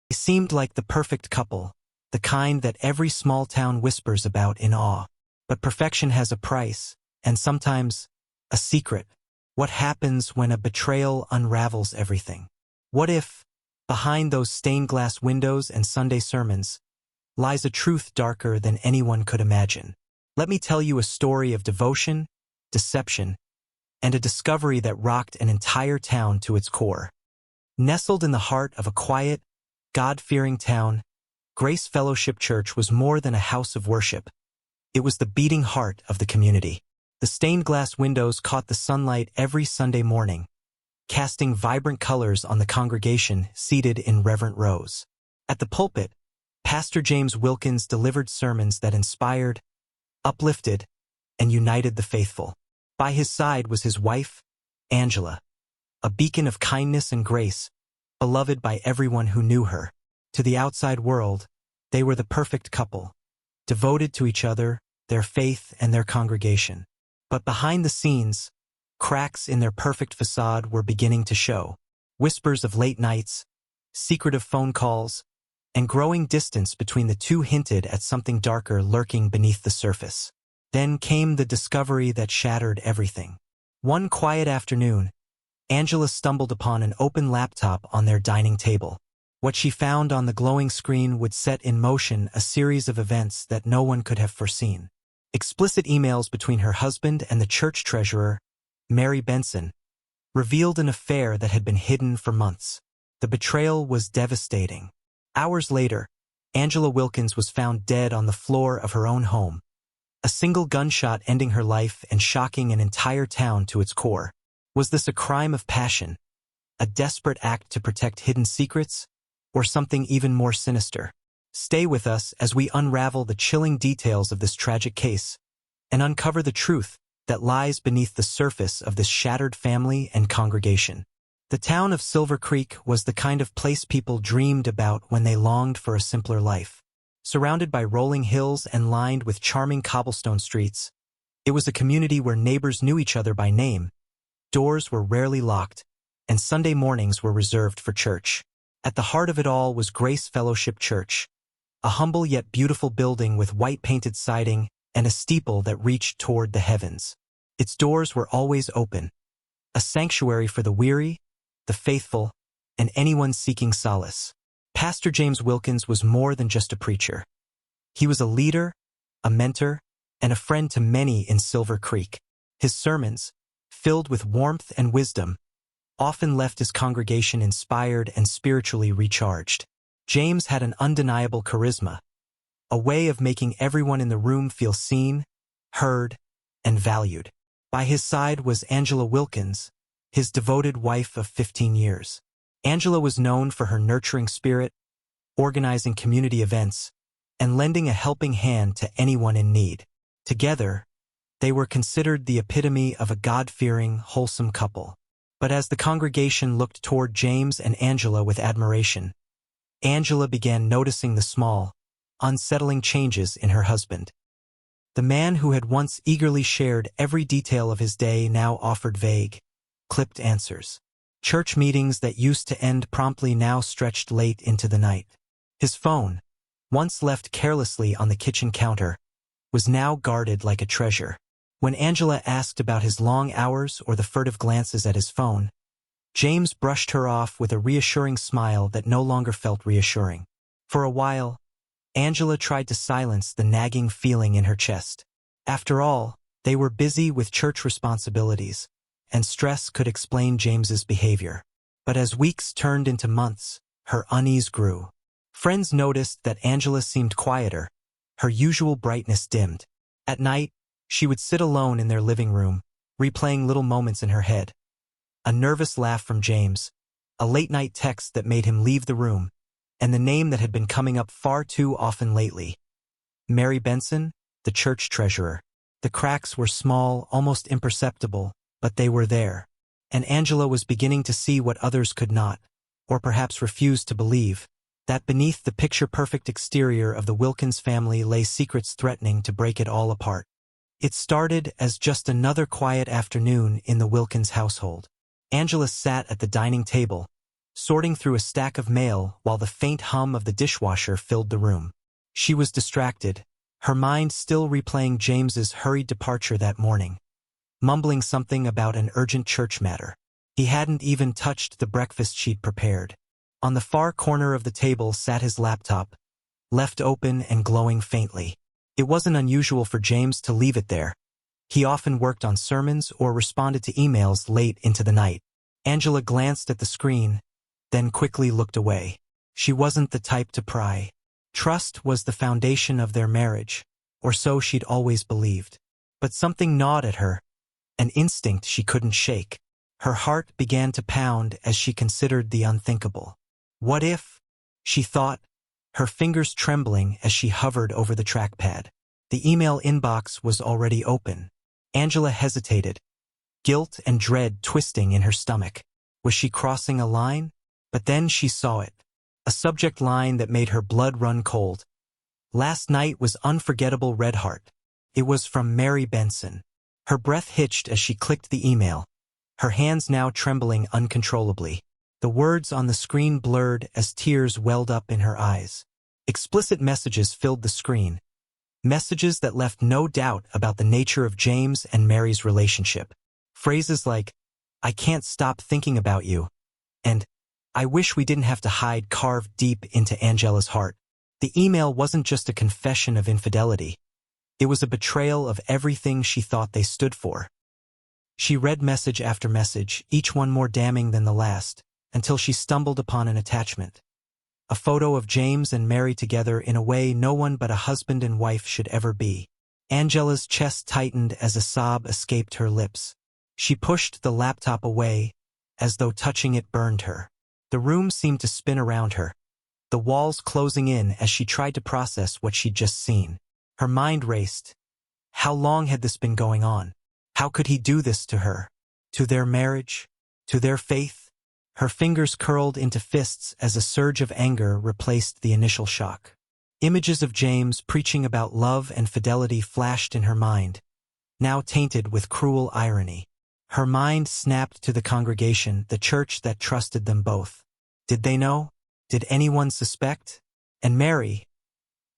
They seemed like the perfect couple, the kind that every small town whispers about in awe. But perfection has a price, and sometimes, a secret. What happens when a betrayal unravels everything? What if, behind those stained glass windows and Sunday sermons, lies a truth darker than anyone could imagine? Let me tell you a story of devotion, deception, and a discovery that rocked an entire town to its core. Nestled in the heart of a quiet, God-fearing town, Grace Fellowship Church was more than a house of worship. It was the beating heart of the community. The stained glass windows caught the sunlight every Sunday morning, casting vibrant colors on the congregation seated in reverent rows. At the pulpit, Pastor James Wilkins delivered sermons that inspired, uplifted, and united the faithful. By his side was his wife, Angela, a beacon of kindness and grace, beloved by everyone who knew her. To the outside world, they were the perfect couple, devoted to each other, their faith, and their congregation. But behind the scenes, cracks in their perfect facade were beginning to show. Whispers of late nights, secretive phone calls, and growing distance between the two hinted at something darker lurking beneath the surface. Then came the discovery that shattered everything. One quiet afternoon, Angela stumbled upon an open laptop on their dining table. What she found on the glowing screen would set in motion a series of events that no one could have foreseen. Explicit emails between her husband and the church treasurer, Mary Benson, revealed an affair that had been hidden for months. The betrayal was devastating. Hours later, Angela Wilkins was found dead on the floor of her own home. A single gunshot ending her life and shocking an entire town to its core. Was this a crime of passion, a desperate act to protect hidden secrets, or something even more sinister? Stay with us as we unravel the chilling details of this tragic case and uncover the truth that lies beneath the surface of this shattered family and congregation. The town of Silver Creek was the kind of place people dreamed about when they longed for a simpler life. Surrounded by rolling hills and lined with charming cobblestone streets, it was a community where neighbors knew each other by name, doors were rarely locked, and Sunday mornings were reserved for church. At the heart of it all was Grace Fellowship Church, a humble yet beautiful building with white-painted siding and a steeple that reached toward the heavens. Its doors were always open, a sanctuary for the weary, the faithful, and anyone seeking solace. Pastor James Wilkins was more than just a preacher. He was a leader, a mentor, and a friend to many in Silver Creek. His sermons, filled with warmth and wisdom, often left his congregation inspired and spiritually recharged. James had an undeniable charisma, a way of making everyone in the room feel seen, heard, and valued. By his side was Angela Wilkins, his devoted wife of 15 years. Angela was known for her nurturing spirit, organizing community events, and lending a helping hand to anyone in need. Together, they were considered the epitome of a God-fearing, wholesome couple. But as the congregation looked toward James and Angela with admiration, Angela began noticing the small, unsettling changes in her husband. The man who had once eagerly shared every detail of his day now offered vague, clipped answers. Church meetings that used to end promptly now stretched late into the night. His phone, once left carelessly on the kitchen counter, was now guarded like a treasure. When Angela asked about his long hours or the furtive glances at his phone, James brushed her off with a reassuring smile that no longer felt reassuring. For a while, Angela tried to silence the nagging feeling in her chest. After all, they were busy with church responsibilities, and stress could explain James's behavior. But as weeks turned into months, her unease grew. Friends noticed that Angela seemed quieter, her usual brightness dimmed. At night, she would sit alone in their living room, replaying little moments in her head. A nervous laugh from James, a late-night text that made him leave the room, and the name that had been coming up far too often lately. Mary Benson, the church treasurer. The cracks were small, almost imperceptible, but they were there. And Angela was beginning to see what others could not, or perhaps refused to believe, that beneath the picture-perfect exterior of the Wilkins family lay secrets threatening to break it all apart. It started as just another quiet afternoon in the Wilkins household. Angela sat at the dining table, sorting through a stack of mail while the faint hum of the dishwasher filled the room. She was distracted, her mind still replaying James's hurried departure that morning, mumbling something about an urgent church matter. He hadn't even touched the breakfast she'd prepared. On the far corner of the table sat his laptop, left open and glowing faintly. It wasn't unusual for James to leave it there. He often worked on sermons or responded to emails late into the night. Angela glanced at the screen, then quickly looked away. She wasn't the type to pry. Trust was the foundation of their marriage, or so she'd always believed. But something gnawed at her, an instinct she couldn't shake. Her heart began to pound as she considered the unthinkable. What if? She thought, her fingers trembling as she hovered over the trackpad. The email inbox was already open. Angela hesitated, guilt and dread twisting in her stomach. Was she crossing a line? But then she saw it. A subject line that made her blood run cold. Last night was unforgettable, Redheart. It was from Mary Benson. Her breath hitched as she clicked the email, her hands now trembling uncontrollably. The words on the screen blurred as tears welled up in her eyes. Explicit messages filled the screen. Messages that left no doubt about the nature of James and Mary's relationship. Phrases like, "I can't stop thinking about you," and "I wish we didn't have to hide," carved deep into Angela's heart. The email wasn't just a confession of infidelity. It was a betrayal of everything she thought they stood for. She read message after message, each one more damning than the last, until she stumbled upon an attachment. A photo of James and Mary together in a way no one but a husband and wife should ever be. Angela's chest tightened as a sob escaped her lips. She pushed the laptop away, as though touching it burned her. The room seemed to spin around her, the walls closing in as she tried to process what she'd just seen. Her mind raced. How long had this been going on? How could he do this to her? To their marriage? To their faith? Her fingers curled into fists as a surge of anger replaced the initial shock. Images of James preaching about love and fidelity flashed in her mind, now tainted with cruel irony. Her mind snapped to the congregation, the church that trusted them both. Did they know? Did anyone suspect? And Mary,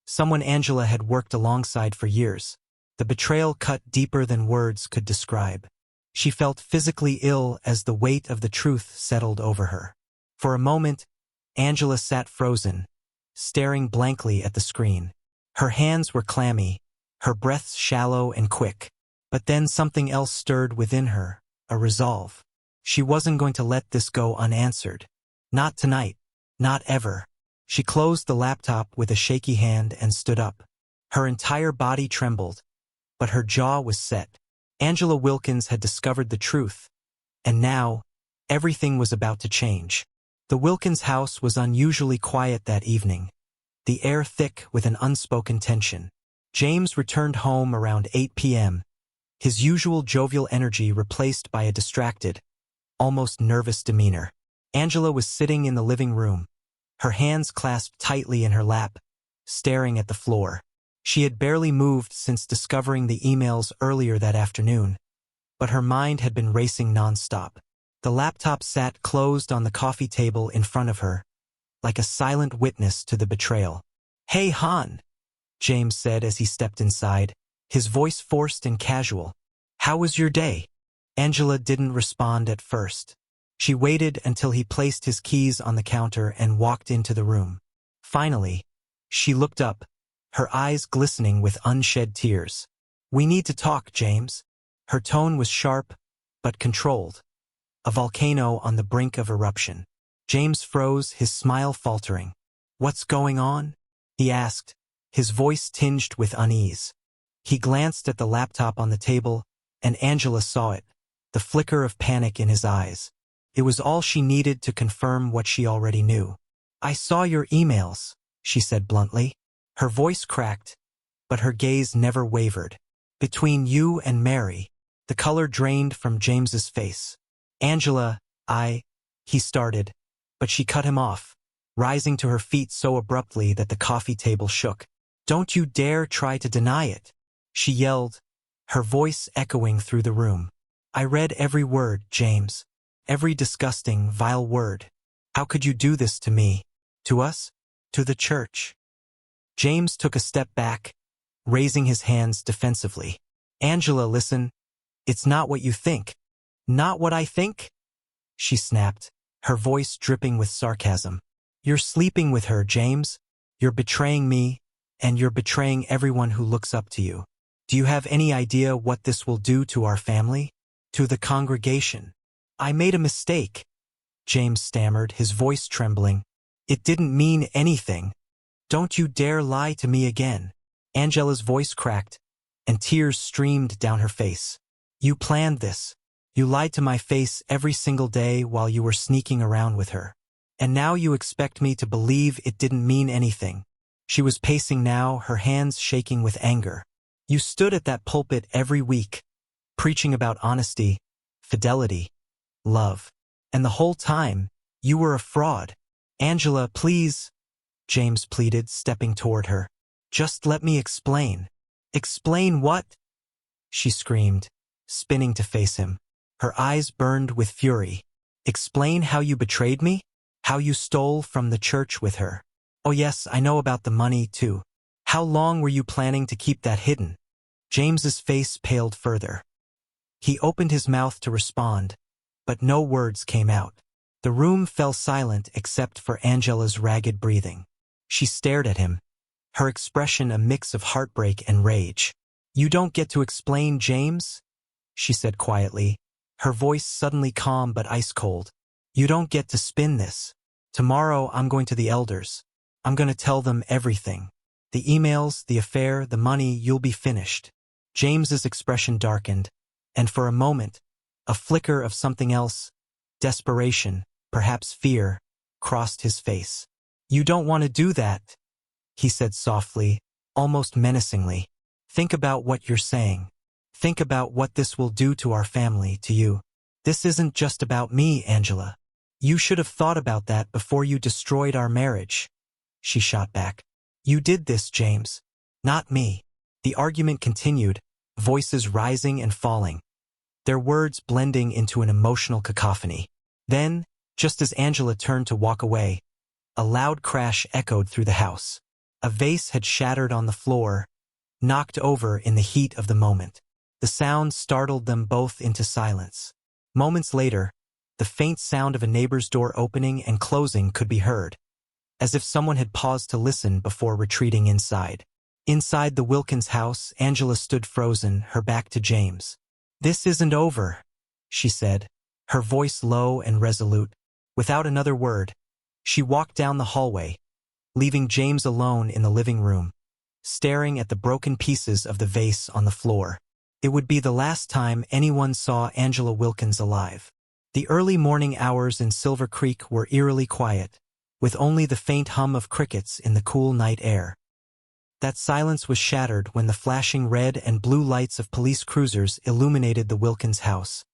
someone Angela had worked alongside for years. The betrayal cut deeper than words could describe. She felt physically ill as the weight of the truth settled over her. For a moment, Angela sat frozen, staring blankly at the screen. Her hands were clammy, her breaths shallow and quick. But then something else stirred within her, a resolve. She wasn't going to let this go unanswered. Not tonight. Not ever. She closed the laptop with a shaky hand and stood up. Her entire body trembled, but her jaw was set. Angela Wilkins had discovered the truth, and now, everything was about to change. The Wilkins house was unusually quiet that evening, the air thick with an unspoken tension. James returned home around 8 p.m., his usual jovial energy replaced by a distracted, almost nervous demeanor. Angela was sitting in the living room, her hands clasped tightly in her lap, staring at the floor. She had barely moved since discovering the emails earlier that afternoon, but her mind had been racing nonstop. The laptop sat closed on the coffee table in front of her, like a silent witness to the betrayal. "Hey, hon," James said as he stepped inside, his voice forced and casual. "How was your day?" Angela didn't respond at first. She waited until he placed his keys on the counter and walked into the room. Finally, she looked up, her eyes glistening with unshed tears. "We need to talk, James." Her tone was sharp, but controlled. A volcano on the brink of eruption. James froze, his smile faltering. "What's going on?" he asked, his voice tinged with unease. He glanced at the laptop on the table, and Angela saw it, the flicker of panic in his eyes. It was all she needed to confirm what she already knew. "I saw your emails," she said bluntly. Her voice cracked, but her gaze never wavered. "Between you and Mary." The color drained from James's face. "Angela, he started, but she cut him off, rising to her feet so abruptly that the coffee table shook. "Don't you dare try to deny it," she yelled, her voice echoing through the room. "I read every word, James. Every disgusting, vile word. How could you do this to me? To us? To the church? James took a step back, raising his hands defensively. Angela, listen. It's not what you think. Not what I think? She snapped, her voice dripping with sarcasm. You're sleeping with her, James. You're betraying me, and you're betraying everyone who looks up to you. Do you have any idea what this will do to our family? To the congregation? I made a mistake, James stammered, his voice trembling. It didn't mean anything. Don't you dare lie to me again. Angela's voice cracked, and tears streamed down her face. You planned this. You lied to my face every single day while you were sneaking around with her. And now you expect me to believe it didn't mean anything. She was pacing now, her hands shaking with anger. You stood at that pulpit every week, preaching about honesty, fidelity, love. And the whole time, you were a fraud. Angela, please, James pleaded, stepping toward her. Just let me explain. Explain what? She screamed, spinning to face him. Her eyes burned with fury. Explain how you betrayed me? How you stole from the church with her? Oh yes, I know about the money too. How long were you planning to keep that hidden? James's face paled further. He opened his mouth to respond, but no words came out. The room fell silent except for Angela's ragged breathing. She stared at him, her expression a mix of heartbreak and rage. You don't get to explain, James, she said quietly, her voice suddenly calm but ice-cold. You don't get to spin this. Tomorrow I'm going to the elders. I'm going to tell them everything. The emails, the affair, the money, you'll be finished. James's expression darkened, and for a moment, a flicker of something else, desperation, perhaps fear, crossed his face. You don't want to do that, he said softly, almost menacingly. Think about what you're saying. Think about what this will do to our family, to you. This isn't just about me, Angela. You should have thought about that before you destroyed our marriage, she shot back. You did this, James. Not me. The argument continued, voices rising and falling, their words blending into an emotional cacophony. Then, just as Angela turned to walk away, a loud crash echoed through the house. A vase had shattered on the floor, knocked over in the heat of the moment. The sound startled them both into silence. Moments later, the faint sound of a neighbor's door opening and closing could be heard, as if someone had paused to listen before retreating inside. Inside the Wilkins house, Angela stood frozen, her back to James. This isn't over, she said, her voice low and resolute. Without another word, she walked down the hallway, leaving James alone in the living room, staring at the broken pieces of the vase on the floor. It would be the last time anyone saw Angela Wilkins alive. The early morning hours in Silver Creek were eerily quiet, with only the faint hum of crickets in the cool night air. That silence was shattered when the flashing red and blue lights of police cruisers illuminated the Wilkins house,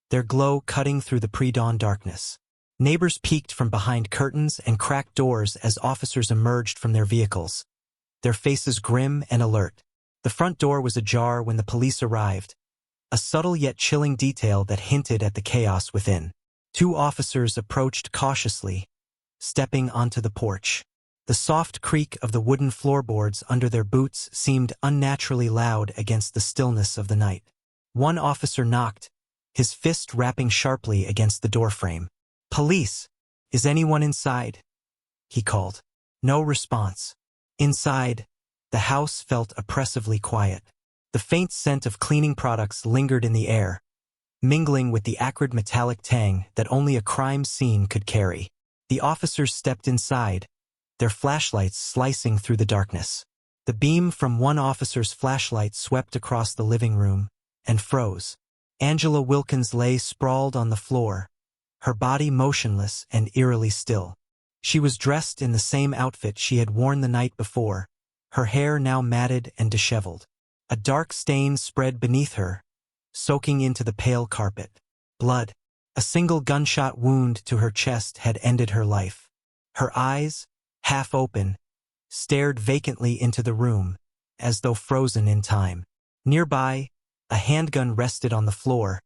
their glow cutting through the pre-dawn darkness. Neighbors peeked from behind curtains and cracked doors as officers emerged from their vehicles, their faces grim and alert. The front door was ajar when the police arrived, a subtle yet chilling detail that hinted at the chaos within. Two officers approached cautiously, stepping onto the porch. The soft creak of the wooden floorboards under their boots seemed unnaturally loud against the stillness of the night. One officer knocked, his fist rapping sharply against the doorframe. "Police! Is anyone inside?" he called. No response. Inside, the house felt oppressively quiet. The faint scent of cleaning products lingered in the air, mingling with the acrid metallic tang that only a crime scene could carry. The officers stepped inside, their flashlights slicing through the darkness. The beam from one officer's flashlight swept across the living room and froze. Angela Wilkins lay sprawled on the floor, her body motionless and eerily still. She was dressed in the same outfit she had worn the night before, her hair now matted and disheveled. A dark stain spread beneath her, soaking into the pale carpet. Blood. A single gunshot wound to her chest had ended her life. Her eyes, half open, stared vacantly into the room, as though frozen in time. Nearby, a handgun rested on the floor,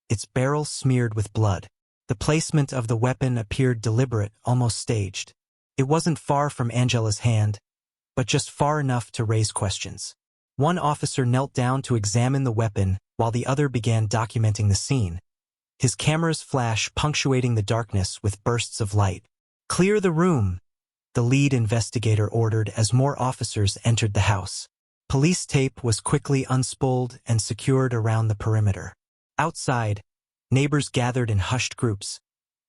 its barrel smeared with blood. The placement of the weapon appeared deliberate, almost staged. It wasn't far from Angela's hand, but just far enough to raise questions. One officer knelt down to examine the weapon while the other began documenting the scene, his camera's flash punctuating the darkness with bursts of light. "Clear the room," the lead investigator ordered as more officers entered the house. Police tape was quickly unspooled and secured around the perimeter. Outside, neighbors gathered in hushed groups,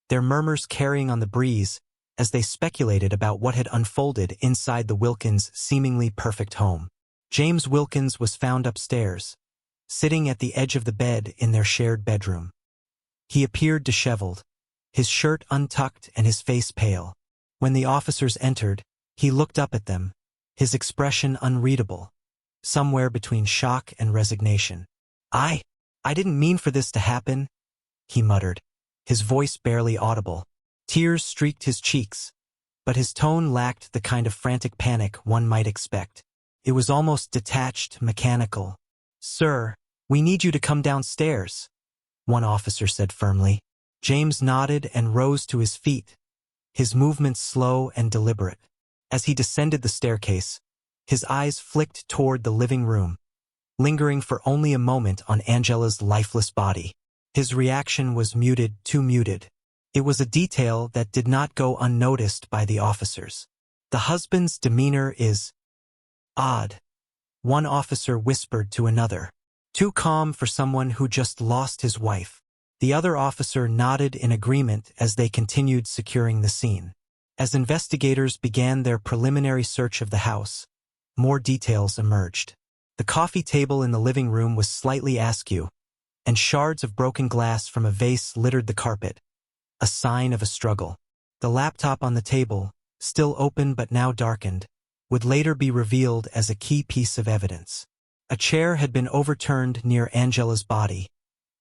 their murmurs carrying on the breeze as they speculated about what had unfolded inside the Wilkins' seemingly perfect home. James Wilkins was found upstairs, sitting at the edge of the bed in their shared bedroom. He appeared disheveled, his shirt untucked and his face pale. When the officers entered, he looked up at them, his expression unreadable, somewhere between shock and resignation. I didn't mean for this to happen," he muttered, his voice barely audible. Tears streaked his cheeks, but his tone lacked the kind of frantic panic one might expect. It was almost detached, mechanical. "Sir, we need you to come downstairs," one officer said firmly. James nodded and rose to his feet, his movements slow and deliberate. As he descended the staircase, his eyes flicked toward the living room, lingering for only a moment on Angela's lifeless body. His reaction was muted, too muted. It was a detail that did not go unnoticed by the officers. "The husband's demeanor is odd," one officer whispered to another. "Too calm for someone who just lost his wife." The other officer nodded in agreement as they continued securing the scene. As investigators began their preliminary search of the house, more details emerged. The coffee table in the living room was slightly askew, and shards of broken glass from a vase littered the carpet, a sign of a struggle. The laptop on the table, still open but now darkened, would later be revealed as a key piece of evidence. A chair had been overturned near Angela's body,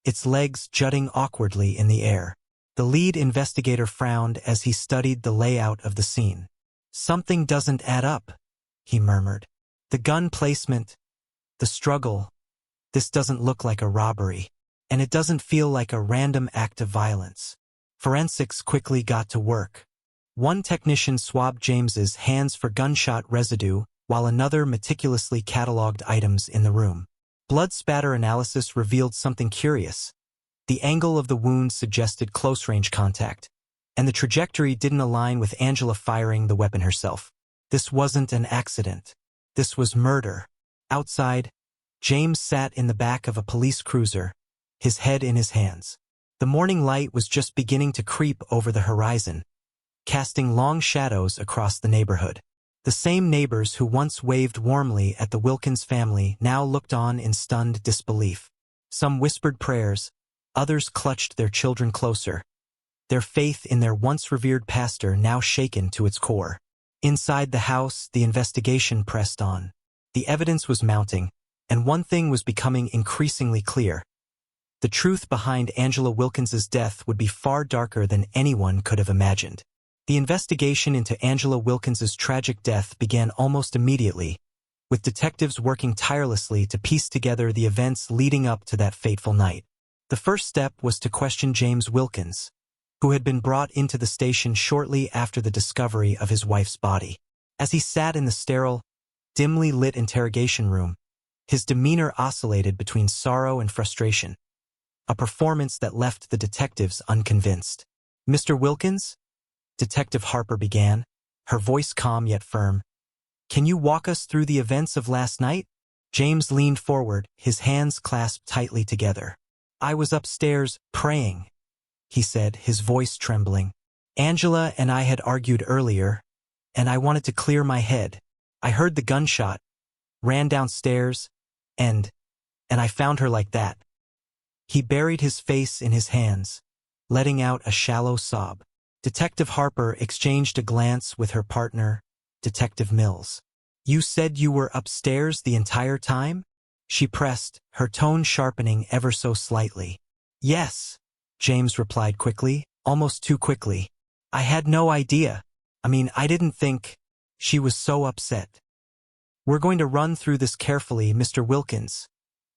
its legs jutting awkwardly in the air. The lead investigator frowned as he studied the layout of the scene. "Something doesn't add up," he murmured. "The gun placement, the struggle. This doesn't look like a robbery, and it doesn't feel like a random act of violence." Forensics quickly got to work. One technician swabbed James's hands for gunshot residue, while another meticulously cataloged items in the room. Blood spatter analysis revealed something curious. The angle of the wound suggested close-range contact, and the trajectory didn't align with Angela firing the weapon herself. This wasn't an accident. This was murder. Outside, James sat in the back of a police cruiser, his head in his hands. The morning light was just beginning to creep over the horizon, casting long shadows across the neighborhood. The same neighbors who once waved warmly at the Wilkins family now looked on in stunned disbelief. Some whispered prayers, others clutched their children closer, their faith in their once-revered pastor now shaken to its core. Inside the house, the investigation pressed on. The evidence was mounting, and one thing was becoming increasingly clear. The truth behind Angela Wilkins's death would be far darker than anyone could have imagined. The investigation into Angela Wilkins's tragic death began almost immediately, with detectives working tirelessly to piece together the events leading up to that fateful night. The first step was to question James Wilkins, who had been brought into the station shortly after the discovery of his wife's body. As he sat in the sterile, dimly lit interrogation room, his demeanor oscillated between sorrow and frustration, a performance that left the detectives unconvinced. "Mr. Wilkins?" Detective Harper began, her voice calm yet firm. "Can you walk us through the events of last night?" James leaned forward, his hands clasped tightly together. "I was upstairs, praying," he said, his voice trembling. "Angela and I had argued earlier, and I wanted to clear my head. I heard the gunshot, ran downstairs, and I found her like that." He buried his face in his hands, letting out a shallow sob. Detective Harper exchanged a glance with her partner, Detective Mills. "You said you were upstairs the entire time?" she pressed, her tone sharpening ever so slightly. "Yes," James replied quickly, almost too quickly. "I had no idea. I didn't think." She was so upset. "We're going to run through this carefully, Mr. Wilkins,"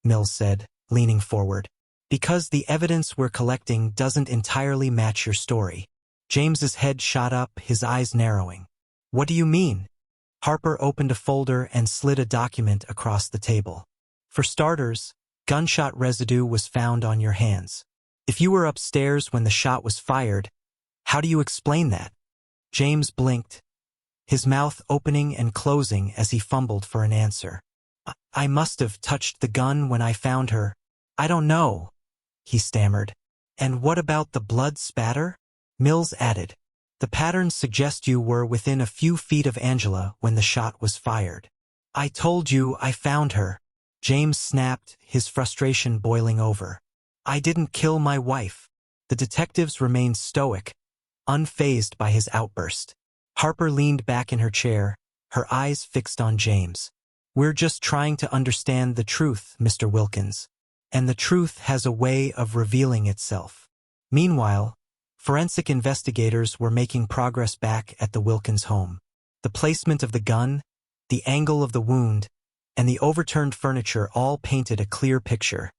Mills said, leaning forward. Because the evidence we're collecting doesn't entirely match your story. James's head shot up, his eyes narrowing. What do you mean? Harper opened a folder and slid a document across the table. For starters, gunshot residue was found on your hands. If you were upstairs when the shot was fired, how do you explain that? James blinked, his mouth opening and closing as he fumbled for an answer. I must have touched the gun when I found her. I don't know, he stammered. And what about the blood spatter? Mills added. The patterns suggest you were within a few feet of Angela when the shot was fired. I told you I found her. James snapped, his frustration boiling over. I didn't kill my wife. The detectives remained stoic, unfazed by his outburst. Harper leaned back in her chair, her eyes fixed on James. We're just trying to understand the truth, Mr. Wilkins. And the truth has a way of revealing itself. Meanwhile, forensic investigators were making progress back at the Wilkins home. The placement of the gun, the angle of the wound, and the overturned furniture all painted a clear picture.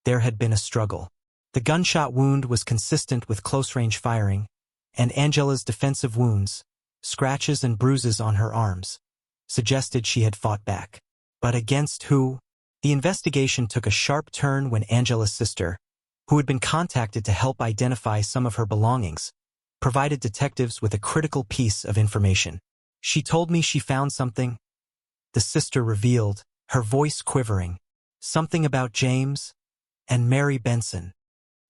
There had been a struggle. The gunshot wound was consistent with close-range firing, and Angela's defensive wounds, scratches and bruises on her arms, suggested she had fought back. But against who? The investigation took a sharp turn when Angela's sister, who had been contacted to help identify some of her belongings, provided detectives with a critical piece of information. She told me she found something, the sister revealed, her voice quivering. Something about James and Mary Benson.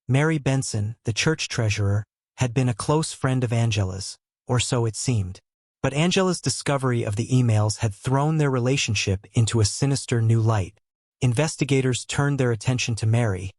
Mary Benson, the church treasurer, had been a close friend of Angela's, or so it seemed. But Angela's discovery of the emails had thrown their relationship into a sinister new light. Investigators turned their attention to Mary,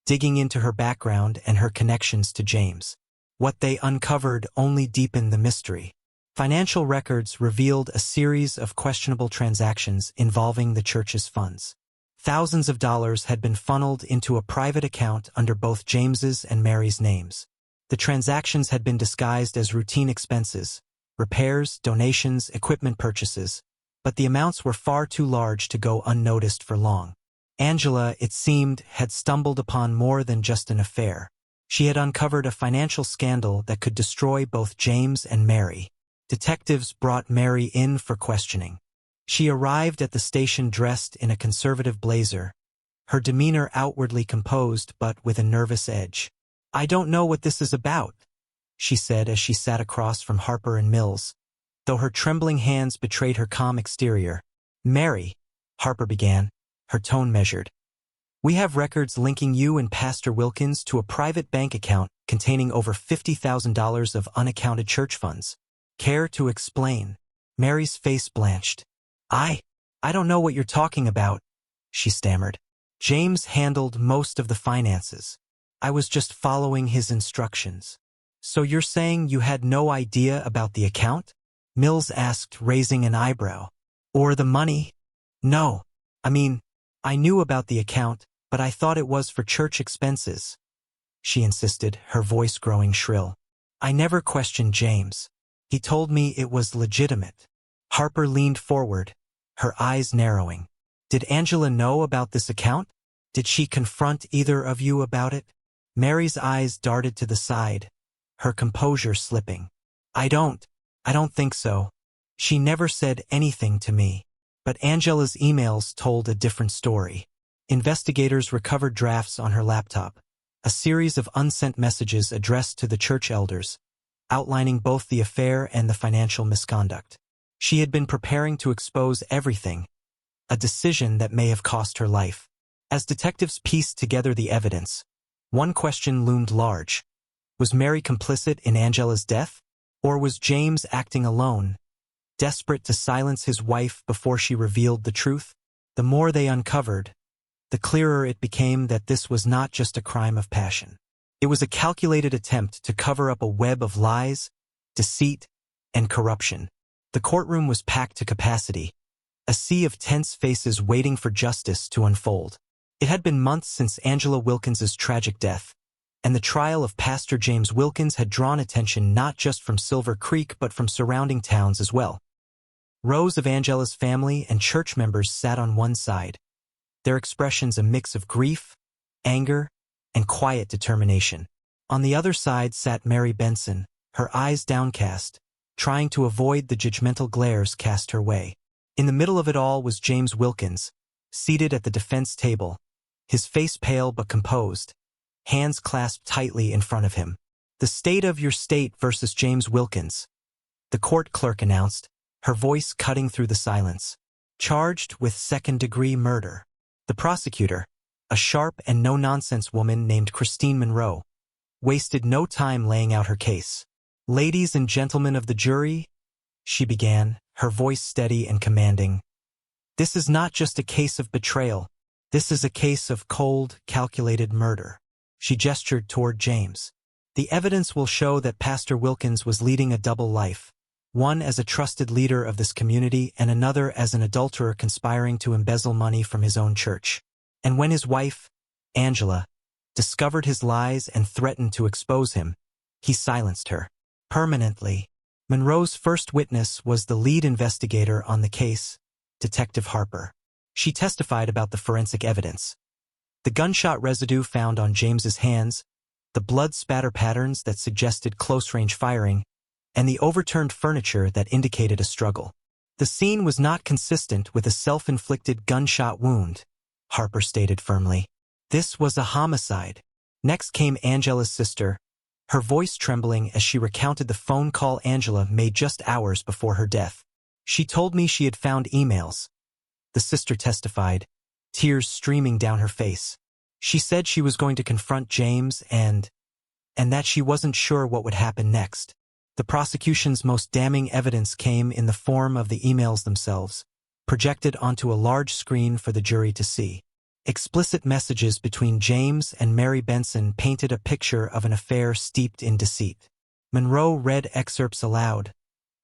digging into her background and her connections to James. What they uncovered only deepened the mystery. Financial records revealed a series of questionable transactions involving the church's funds. Thousands of dollars had been funneled into a private account under both James's and Mary's names. The transactions had been disguised as routine expenses, repairs, donations, equipment purchases, but the amounts were far too large to go unnoticed for long. Angela, it seemed, had stumbled upon more than just an affair. She had uncovered a financial scandal that could destroy both James and Mary. Detectives brought Mary in for questioning. She arrived at the station dressed in a conservative blazer, her demeanor outwardly composed but with a nervous edge. I don't know what this is about, she said as she sat across from Harper and Mills, though her trembling hands betrayed her calm exterior. Mary, Harper began, her tone measured. We have records linking you and Pastor Wilkins to a private bank account containing over $50,000 of unaccounted church funds. Care to explain? Mary's face blanched. I don't know what you're talking about, she stammered. James handled most of the finances. I was just following his instructions. So you're saying you had no idea about the account? Mills asked, raising an eyebrow. Or the money? No. I knew about the account, but I thought it was for church expenses, she insisted, her voice growing shrill. I never questioned James. He told me it was legitimate. Harper leaned forward, her eyes narrowing. Did Angela know about this account? Did she confront either of you about it? Mary's eyes darted to the side, her composure slipping. I don't think so. She never said anything to me. But Angela's emails told a different story. Investigators recovered drafts on her laptop, a series of unsent messages addressed to the church elders, outlining both the affair and the financial misconduct. She had been preparing to expose everything, a decision that may have cost her life. As detectives pieced together the evidence, one question loomed large. Was Mary complicit in Angela's death? Or was James acting alone, desperate to silence his wife before she revealed the truth? The more they uncovered, the clearer it became that this was not just a crime of passion. It was a calculated attempt to cover up a web of lies, deceit, and corruption. The courtroom was packed to capacity, a sea of tense faces waiting for justice to unfold. It had been months since Angela Wilkins's tragic death, and the trial of Pastor James Wilkins had drawn attention not just from Silver Creek but from surrounding towns as well. Rows of Angela's family and church members sat on one side, their expressions a mix of grief, anger, and quiet determination. On the other side sat Mary Benson, her eyes downcast, trying to avoid the judgmental glares cast her way. In the middle of it all was James Wilkins, seated at the defense table, his face pale but composed, hands clasped tightly in front of him. "The state of your state versus James Wilkins," the court clerk announced, her voice cutting through the silence. "Charged with second-degree murder." The prosecutor, a sharp and no-nonsense woman named Christine Monroe, wasted no time laying out her case. "Ladies and gentlemen of the jury," she began, her voice steady and commanding, "this is not just a case of betrayal. This is a case of cold, calculated murder." She gestured toward James. "The evidence will show that Pastor Wilkins was leading a double life, one as a trusted leader of this community and another as an adulterer conspiring to embezzle money from his own church. And when his wife, Angela, discovered his lies and threatened to expose him, he silenced her permanently." Monroe's first witness was the lead investigator on the case, Detective Harper. She testified about the forensic evidence. The gunshot residue found on James's hands, the blood spatter patterns that suggested close-range firing, and the overturned furniture that indicated a struggle. "The scene was not consistent with a self-inflicted gunshot wound," Harper stated firmly. "This was a homicide." Next came Angela's sister, her voice trembling as she recounted the phone call Angela made just hours before her death. "She told me she had found emails," the sister testified, tears streaming down her face. "She said she was going to confront James and that she wasn't sure what would happen next." The prosecution's most damning evidence came in the form of the emails themselves, projected onto a large screen for the jury to see. Explicit messages between James and Mary Benson painted a picture of an affair steeped in deceit. Monroe read excerpts aloud,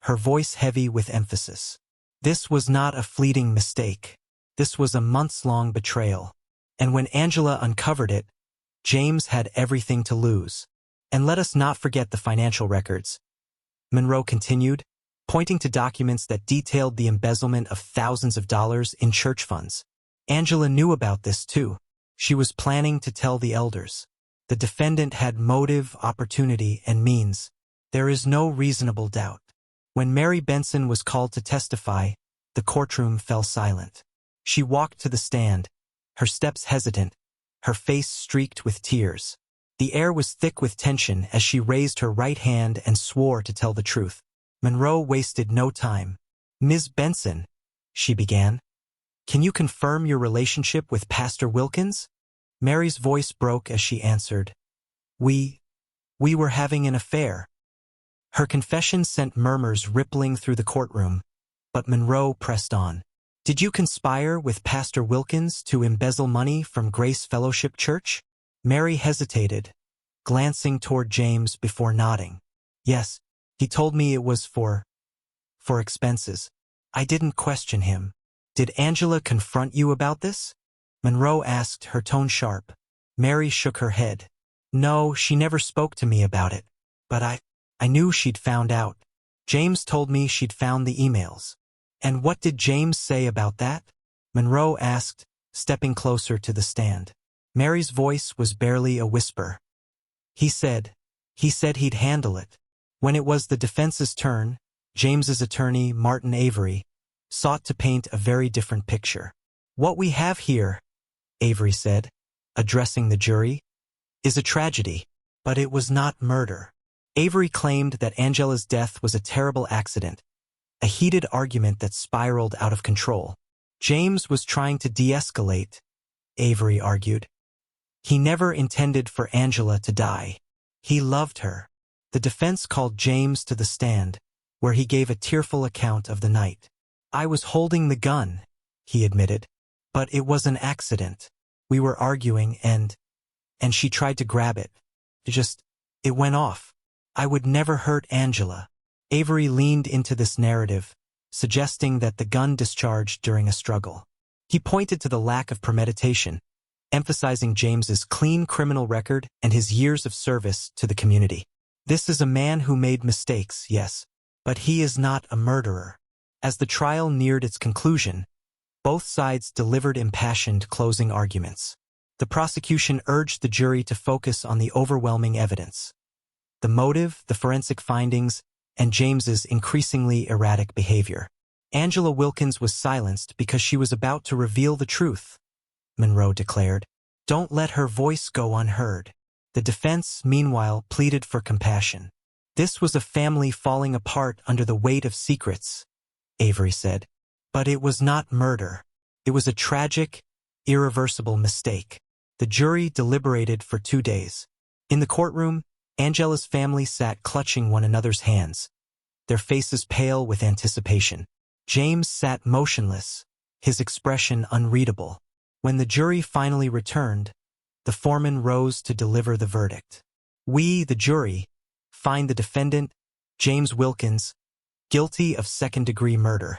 her voice heavy with emphasis. "This was not a fleeting mistake. This was a months-long betrayal. And when Angela uncovered it, James had everything to lose. And let us not forget the financial records," Monroe continued, pointing to documents that detailed the embezzlement of thousands of dollars in church funds. "Angela knew about this too. She was planning to tell the elders. The defendant had motive, opportunity, and means. There is no reasonable doubt." When Mary Benson was called to testify, the courtroom fell silent. She walked to the stand, her steps hesitant, her face streaked with tears. The air was thick with tension as she raised her right hand and swore to tell the truth. Monroe wasted no time. "Ms. Benson," she began, "can you confirm your relationship with Pastor Wilkins?" Mary's voice broke as she answered, We were having an affair." Her confession sent murmurs rippling through the courtroom, but Monroe pressed on. "Did you conspire with Pastor Wilkins to embezzle money from Grace Fellowship Church?" Mary hesitated, glancing toward James before nodding. "Yes, he told me it was for expenses. I didn't question him." "Did Angela confront you about this?" Monroe asked, her tone sharp. Mary shook her head. "No, she never spoke to me about it. But I knew she'd found out. James told me she'd found the emails." "And what did James say about that?" Monroe asked, stepping closer to the stand. Mary's voice was barely a whisper. He said he'd handle it." When it was the defense's turn, James's attorney, Martin Avery, sought to paint a very different picture. "What we have here," Avery said, addressing the jury, "is a tragedy, but it was not murder." Avery claimed that Angela's death was a terrible accident, a heated argument that spiraled out of control. James was trying to de-escalate, Avery argued. He never intended for Angela to die. He loved her. The defense called James to the stand, where he gave a tearful account of the night. "I was holding the gun," he admitted, "but it was an accident. We were arguing and she tried to grab it. It went off. I would never hurt Angela." Avery leaned into this narrative, suggesting that the gun discharged during a struggle. He pointed to the lack of premeditation, emphasizing James's clean criminal record and his years of service to the community. "This is a man who made mistakes, yes, but he is not a murderer." As the trial neared its conclusion, both sides delivered impassioned closing arguments. The prosecution urged the jury to focus on the overwhelming evidence: the motive, the forensic findings, and James's increasingly erratic behavior. Angela Wilkins was silenced because she was about to reveal the truth, Monroe declared. Don't let her voice go unheard. The defense, meanwhile, pleaded for compassion. This was a family falling apart under the weight of secrets, Avery said. But it was not murder. It was a tragic, irreversible mistake. The jury deliberated for 2 days. In the courtroom, Angela's family sat clutching one another's hands, their faces pale with anticipation. James sat motionless, his expression unreadable. When the jury finally returned, the foreman rose to deliver the verdict. We, the jury, find the defendant, James Wilkins, guilty of second-degree murder.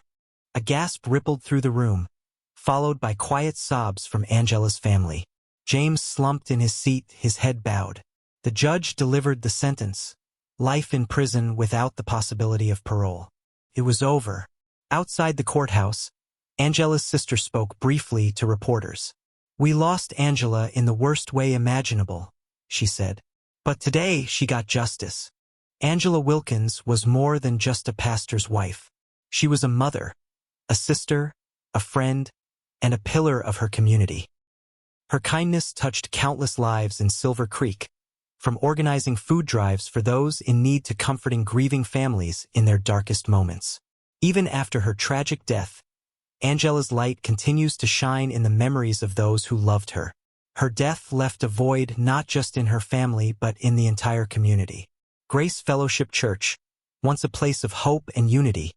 A gasp rippled through the room, followed by quiet sobs from Angela's family. James slumped in his seat, his head bowed. The judge delivered the sentence: life in prison without the possibility of parole. It was over. Outside the courthouse, Angela's sister spoke briefly to reporters. We lost Angela in the worst way imaginable, she said. But today she got justice. Angela Wilkins was more than just a pastor's wife. She was a mother, a sister, a friend, and a pillar of her community. Her kindness touched countless lives in Silver Creek, from organizing food drives for those in need to comforting grieving families in their darkest moments. Even after her tragic death, Angela's light continues to shine in the memories of those who loved her. Her death left a void not just in her family but in the entire community. Grace Fellowship Church, once a place of hope and unity,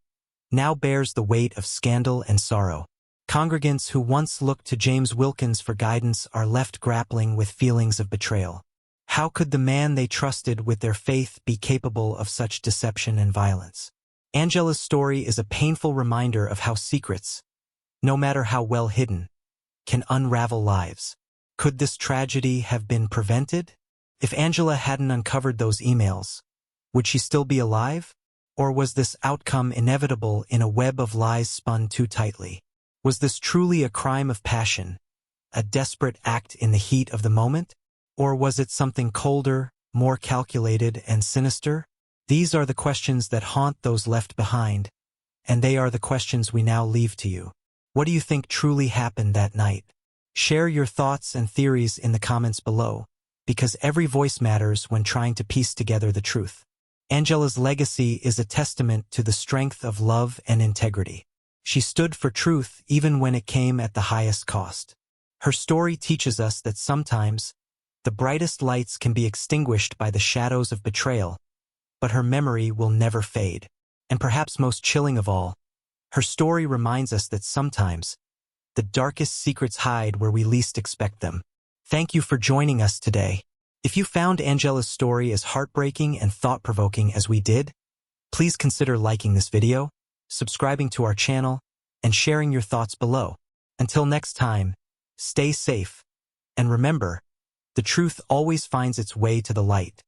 now bears the weight of scandal and sorrow. Congregants who once looked to James Wilkins for guidance are left grappling with feelings of betrayal. How could the man they trusted with their faith be capable of such deception and violence? Angela's story is a painful reminder of how secrets, no matter how well hidden, can unravel lives. Could this tragedy have been prevented? If Angela hadn't uncovered those emails, would she still be alive? Or was this outcome inevitable in a web of lies spun too tightly? Was this truly a crime of passion, a desperate act in the heat of the moment? Or was it something colder, more calculated and sinister? These are the questions that haunt those left behind, and they are the questions we now leave to you. What do you think truly happened that night? Share your thoughts and theories in the comments below, because every voice matters when trying to piece together the truth. Angela's legacy is a testament to the strength of love and integrity. She stood for truth even when it came at the highest cost. Her story teaches us that sometimes the brightest lights can be extinguished by the shadows of betrayal, but her memory will never fade. And perhaps most chilling of all, her story reminds us that sometimes the darkest secrets hide where we least expect them. Thank you for joining us today. If you found Angela's story as heartbreaking and thought-provoking as we did, please consider liking this video, subscribing to our channel, and sharing your thoughts below. Until next time, stay safe, and remember, the truth always finds its way to the light.